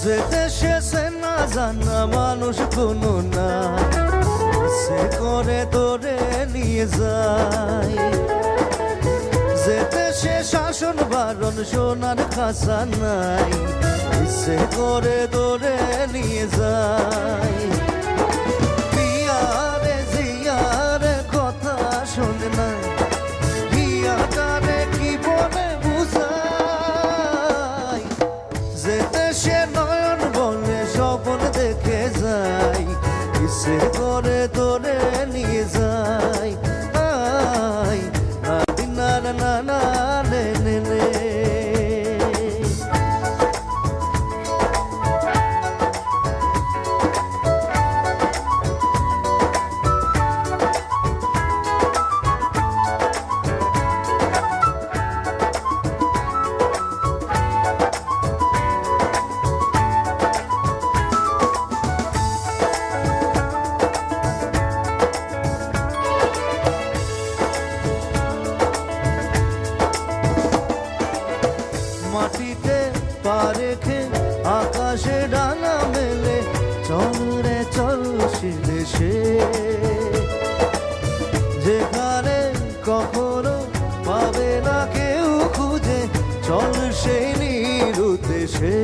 যে দেশে সে না জানা মানুষ কোনো না, সে করে ধরে নিয়ে যায়। যে দেশে শাসন বারণ সোনার খাসা নাই, সে করে ধরে নিয়ে যায়। পিয়ারে জিয়ারে কথা শোনে না, হিয়াটারে কি বলে বুঝাই। যে দেশে নয়ন বলে স্বপ্ন দেখে যায়, সে করে ধরে নিয়ে যায়। না না না না নে নে নে। মাটিতে পা রেখে আকাশে ডানা মেলে, চল রে চল সে দেশে যেখানে কখনো পাবে না কেউ খুঁজে, চল সেই নিরুদ্দেশে।